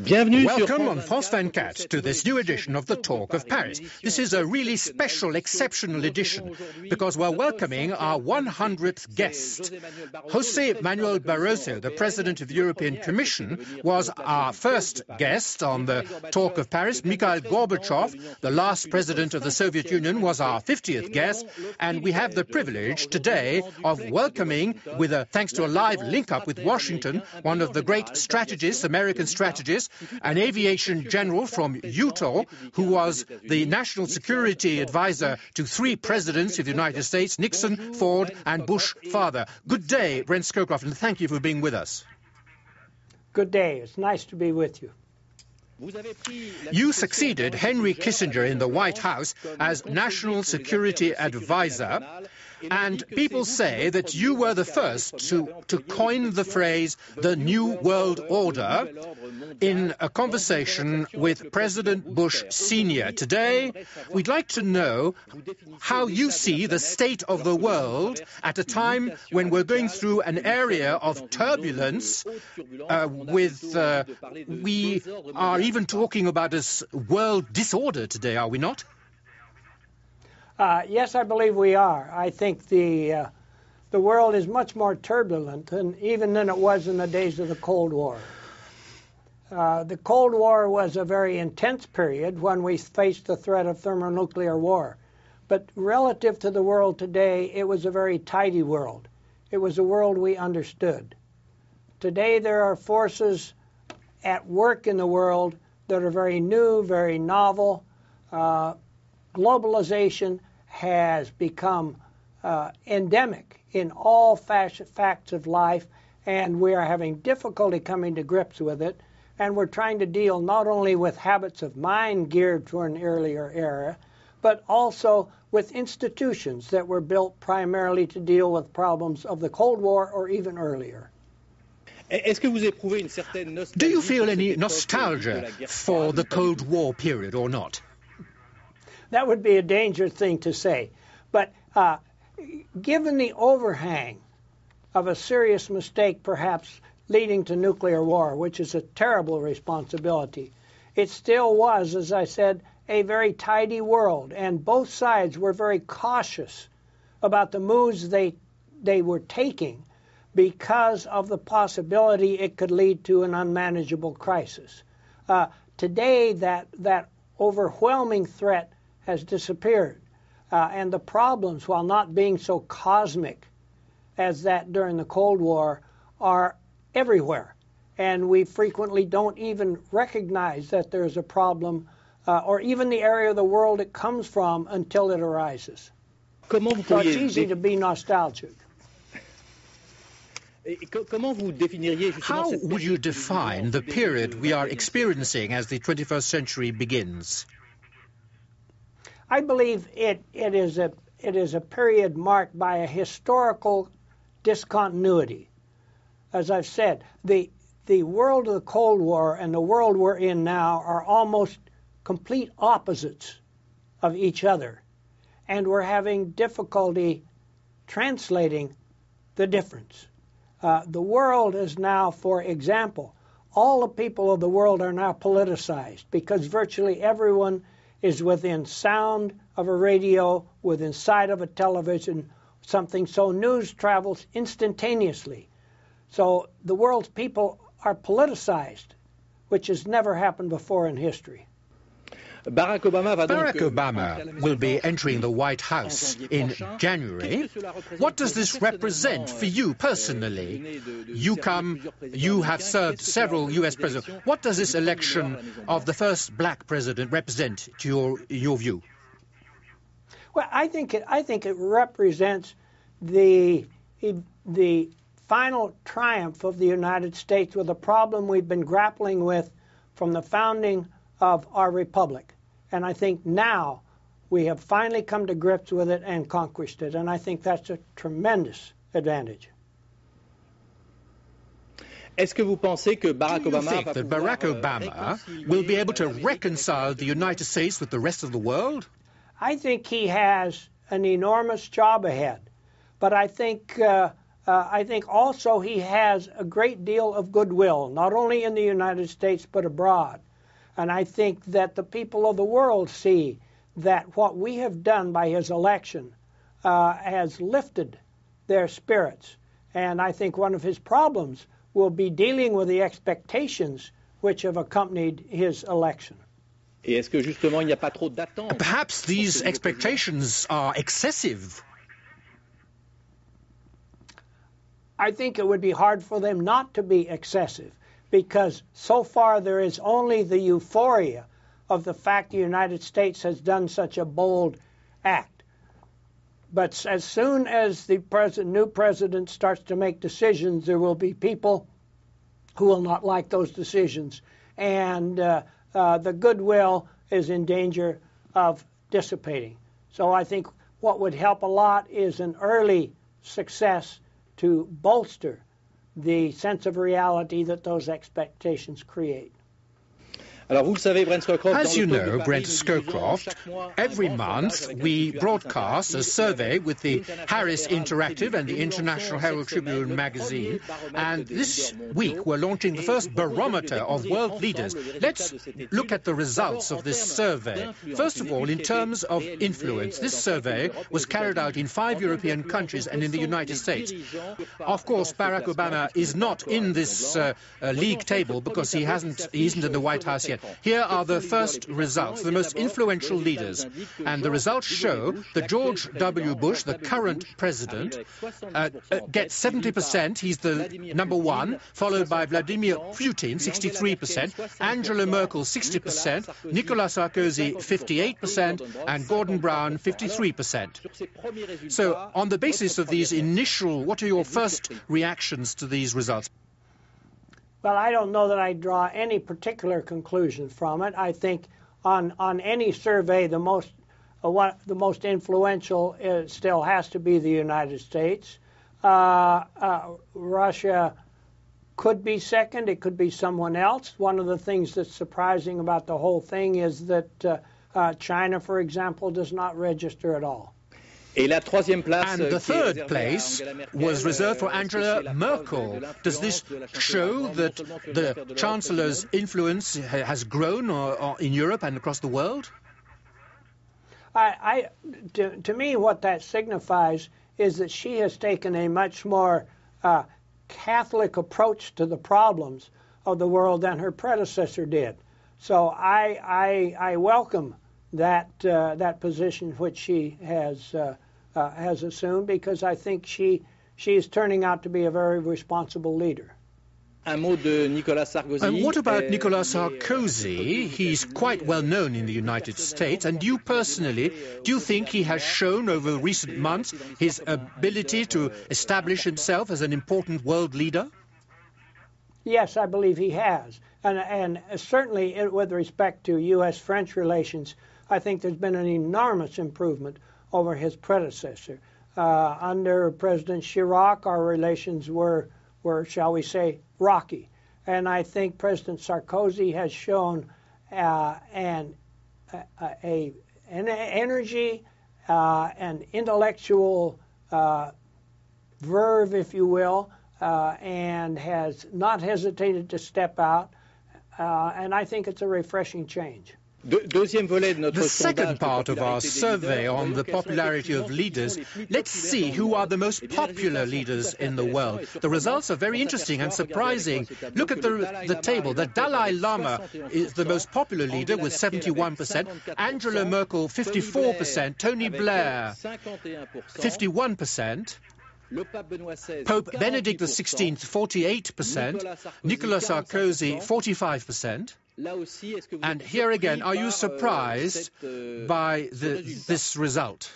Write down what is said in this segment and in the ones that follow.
Welcome on France 24 to this new edition of the Talk of Paris. This is a really special, exceptional edition because we're welcoming our 100th guest. José Manuel Barroso, the President of the European Commission, was our first guest on the Talk of Paris. Mikhail Gorbachev, the last President of the Soviet Union, was our 50th guest. And we have the privilege today of welcoming, thanks to a live link-up with Washington, one of the great strategists, American strategists, an aviation general from Utah, who was the national security advisor to 3 presidents of the United States, Nixon, Ford, and Bush father. Good day, Brent Scowcroft, and thank you for being with us. Good day. It's nice to be with you. You succeeded Henry Kissinger in the White House as National Security Advisor, and people say that you were the first to coin the phrase the New World Order in a conversation with President Bush Sr. Today, we'd like to know how you see the state of the world at a time when we're going through an area of turbulence we are even talking about this world disorder today, are we not? Yes, I believe we are. I think the world is much more turbulent even than it was in the days of the Cold War. The Cold War was a very intense period when we faced the threat of thermonuclear war. But relative to the world today, it was a very tidy world. It was a world we understood. Today there are forces at work in the world that are very new, very novel. Globalization has become endemic in all facts of life, and we are having difficulty coming to grips with it. And we're trying to deal not only with habits of mind geared to an earlier era, but also with institutions that were built primarily to deal with problems of the Cold War or even earlier. Do you feel any nostalgia for the Cold War period or not? That would be a dangerous thing to say. But given the overhang of a serious mistake perhaps leading to nuclear war, which is a terrible responsibility, it still was, as I said, a very tidy world. And both sides were very cautious about the moves they were taking because of the possibility it could lead to an unmanageable crisis. Today, that overwhelming threat has disappeared. And the problems, while not being so cosmic as that during the Cold War, are everywhere. And we frequently don't even recognize that there's a problem or even the area of the world it comes from until it arises. So it's easy to be nostalgic. How would you define the period we are experiencing as the 21st century begins? I believe it is a period marked by a historical discontinuity. As I've said, the world of the Cold War and the world we're in now are almost complete opposites of each other. And we're having difficulty translating the difference. The world is now, for example, all the people of the world are now politicized because virtually everyone is within sound of a radio, within sight of a television, something. So news travels instantaneously. So the world's people are politicized, which has never happened before in history. Barack Obama will be entering the White House in January. What does this represent for you personally? You have served several U.S. presidents. What does this election of the first black president represent to your view? Well, I think it represents the final triumph of the United States with a problem we've been grappling with from the founding of our republic. And I think now we have finally come to grips with it and conquered it. And I think that's a tremendous advantage. Do you think that Barack Obama will be able to reconcile the United States with the rest of the world? I think he has an enormous job ahead. But I think I think also he has a great deal of goodwill, not only in the United States but abroad. And I think that the people of the world see that what we have done by his election has lifted their spirits. And I think one of his problems will be dealing with the expectations which have accompanied his election. Perhaps these expectations are excessive. I think it would be hard for them not to be excessive, because so far there is only the euphoria of the fact the United States has done such a bold act. But as soon as the new president starts to make decisions, there will be people who will not like those decisions. And the goodwill is in danger of dissipating. So I think what would help a lot is an early success to bolster the sense of reality that those expectations create. As you know, Brent Scowcroft, every month we broadcast a survey with the Harris Interactive and the International Herald Tribune magazine, and this week we're launching the first barometer of world leaders. Let's look at the results of this survey. First of all, in terms of influence, this survey was carried out in 5 European countries and in the United States. Of course, Barack Obama is not in this league table because he isn't in the White House yet. Here are the first results, the most influential leaders. And the results show that George W. Bush, the current president, gets 70%. He's the number one, followed by Vladimir Putin, 63%, Angela Merkel, 60%, Nicolas Sarkozy, 58%, and Gordon Brown, 53%. So on the basis of these initial, what are your first reactions to these results? Well, I don't know that I draw any particular conclusion from it. I think on any survey, the most influential still has to be the United States. Russia could be second. It could be someone else. One of the things that's surprising about the whole thing is that China, for example, does not register at all. And the third place was reserved for Angela Merkel. Does this show that the Chancellor's influence has grown in Europe and across the world? To me, what that signifies is that she has taken a much more Catholic approach to the problems of the world than her predecessor did. So I welcome that position which she has assumed, because I think she is turning out to be a very responsible leader. And what about Nicolas Sarkozy? He's quite well known in the United States, and you personally, do you think he has shown over recent months his ability to establish himself as an important world leader? Yes, I believe he has. And certainly with respect to U.S.-French relations, I think there's been an enormous improvement over his predecessor. Under President Chirac, our relations were, shall we say, rocky. And I think President Sarkozy has shown an energy, an intellectual verve, if you will, and has not hesitated to step out. And I think it's a refreshing change. The second part of our survey on the popularity of leaders, let's see who are the most popular leaders in the world. The results are very interesting and surprising. Look at the table. The Dalai Lama is the most popular leader with 71%, Angela Merkel 54%, Tony Blair 51%, Pope Benedict XVI 48%, Nicolas Sarkozy 45%. And here again, are you surprised by this result?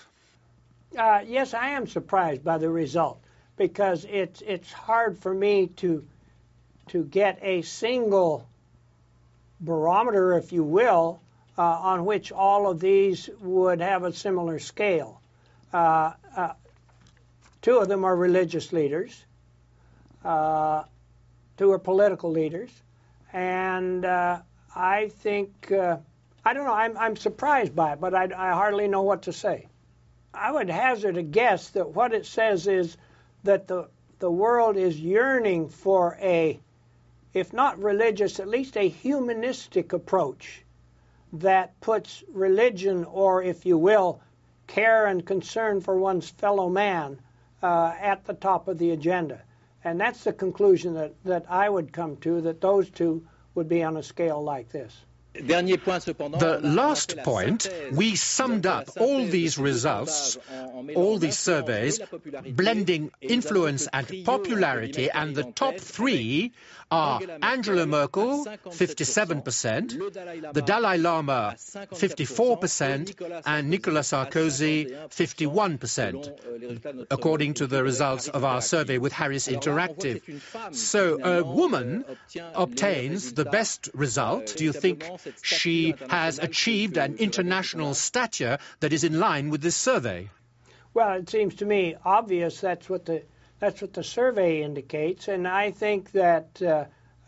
Yes, I am surprised by the result, because it's hard for me to get a single barometer, if you will, on which all of these would have a similar scale. Two of them are religious leaders. Two are political leaders. And I think, I don't know, I'm surprised by it, but I hardly know what to say. I would hazard a guess that what it says is that the world is yearning for a, if not religious, at least a humanistic approach that puts religion, or if you will, care and concern for one's fellow man at the top of the agenda. And that's the conclusion that I would come to, that those two would be on a scale like this. The last point, we summed up all these results, all these surveys, blending influence and popularity, and the top three are Angela Merkel, 57%, the Dalai Lama, 54%, and Nicolas Sarkozy, 51%, according to the results of our survey with Harris Interactive. So a woman obtains the best result. Do you think she has achieved an international stature that is in line with this survey? Well, it seems to me obvious that's what the survey indicates, and I think that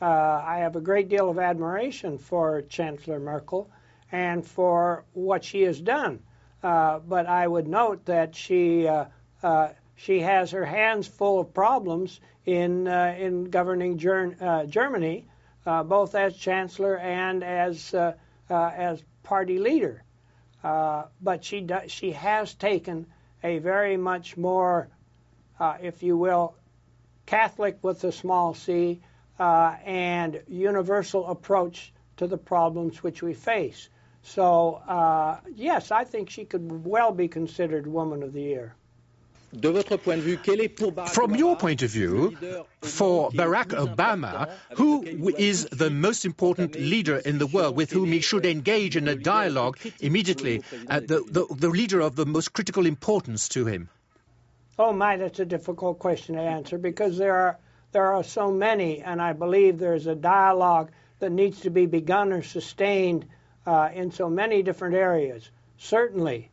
I have a great deal of admiration for Chancellor Merkel and for what she has done. But I would note that she has her hands full of problems in governing Germany, both as Chancellor and as party leader. But she has taken a very much more, if you will, Catholic with a small c, and universal approach to the problems which we face. So, yes, I think she could well be considered Woman of the Year. From your point of view, for Barack Obama, who is the most important leader in the world with whom he should engage in a dialogue immediately, the leader of the most critical importance to him? Oh my, that's a difficult question to answer, because there are so many, and I believe there's a dialogue that needs to be begun or sustained in so many different areas. Certainly,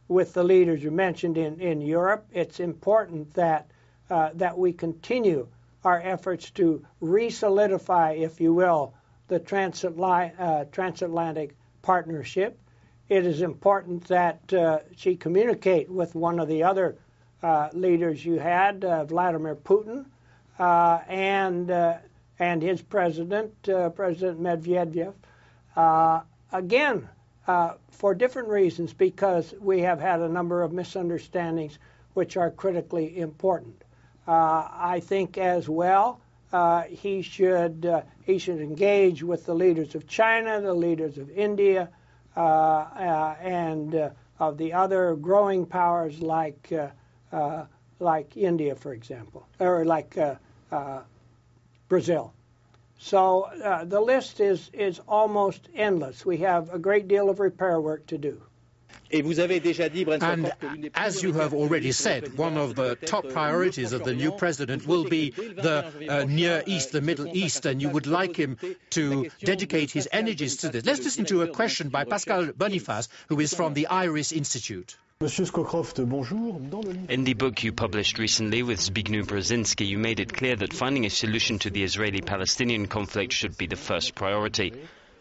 with the leaders you mentioned in Europe, it's important that we continue our efforts to re-solidify, if you will, the transatlantic partnership. It is important that she communicate with one of the other leaders you had, Vladimir Putin, and his president, President Medvedev. Again, for different reasons, because we have had a number of misunderstandings which are critically important. I think as well he should engage with the leaders of China, the leaders of India, and of the other growing powers like India, for example, or like Brazil. So the list is almost endless. We have a great deal of repair work to do. And as you have already said, one of the top priorities of the new president will be the Near East, the Middle East, and you would like him to dedicate his energies to this. Let's listen to a question by Pascal Boniface, who is from the Iris Institute. Monsieur Scowcroft, bonjour. In the book you published recently with Zbigniew Brzezinski, you made it clear that finding a solution to the Israeli-Palestinian conflict should be the first priority.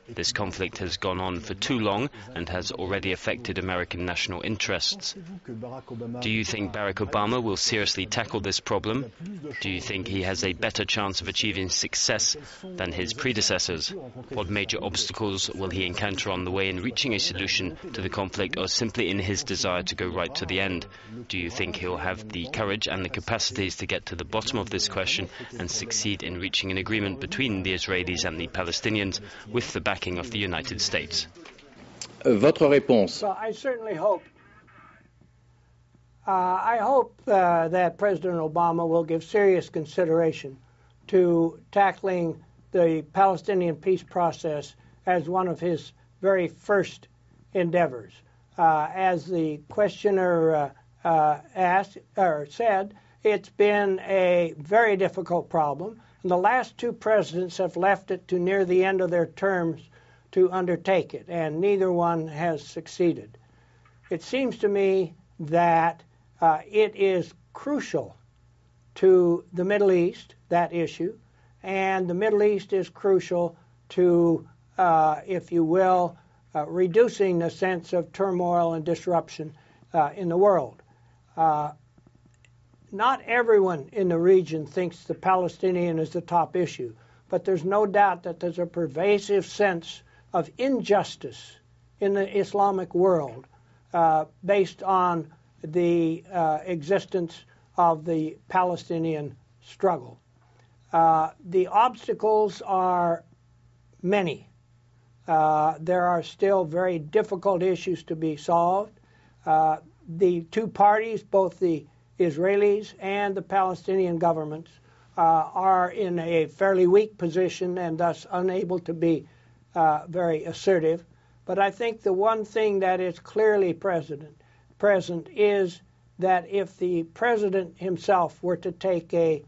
This conflict has gone on for too long and has already affected American national interests. Do you think Barack Obama will seriously tackle this problem? Do you think he has a better chance of achieving success than his predecessors? What major obstacles will he encounter on the way in reaching a solution to the conflict, or simply in his desire to go right to the end? Do you think he'll have the courage and the capacities to get to the bottom of this question and succeed in reaching an agreement between the Israelis and the Palestinians with the backing of the United States? Votre réponse. Well, I certainly hope. I hope that President Obama will give serious consideration to tackling the Palestinian peace process as one of his very first endeavors. As the questioner asked or said, it's been a very difficult problem, and the last two presidents have left it to near the end of their terms to undertake it, and neither one has succeeded. It seems to me that it is crucial to the Middle East, that issue, and the Middle East is crucial to, if you will, reducing the sense of turmoil and disruption in the world. not everyone in the region thinks the Palestinian is the top issue, but there's no doubt that there's a pervasive sense of injustice in the Islamic world based on the existence of the Palestinian struggle. The obstacles are many. There are still very difficult issues to be solved. The two parties, both the Israelis and the Palestinian governments, are in a fairly weak position and thus unable to be very assertive. But I think the one thing that is clearly present is that if the president himself were to take a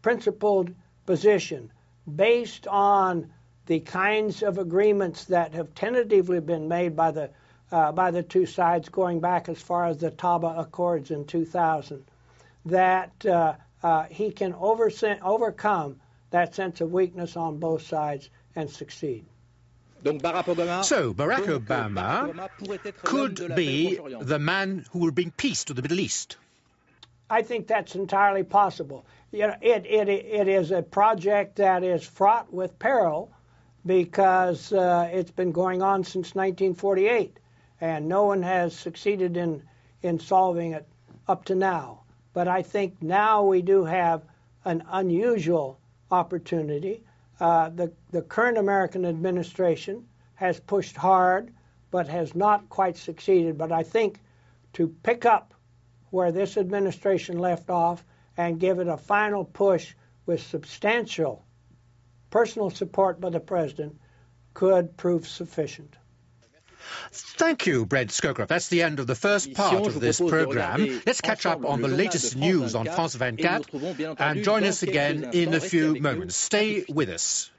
principled position based on the kinds of agreements that have tentatively been made by the two sides going back as far as the Taba Accords in 2000, that he can overcome that sense of weakness on both sides and succeed. So Barack Obama could be the man who will bring peace to the Middle East. I think that's entirely possible. You know, it is a project that is fraught with peril because it's been going on since 1948, and no one has succeeded in solving it up to now. But I think now we do have an unusual opportunity. The current American administration has pushed hard, but has not quite succeeded. But I think to pick up where this administration left off and give it a final push with substantial personal support by the president could prove sufficient. Thank you, Brent Scowcroft. That's the end of the first part of this program. Let's catch up on the latest news on France 24 and join us again in a few moments. Stay with us.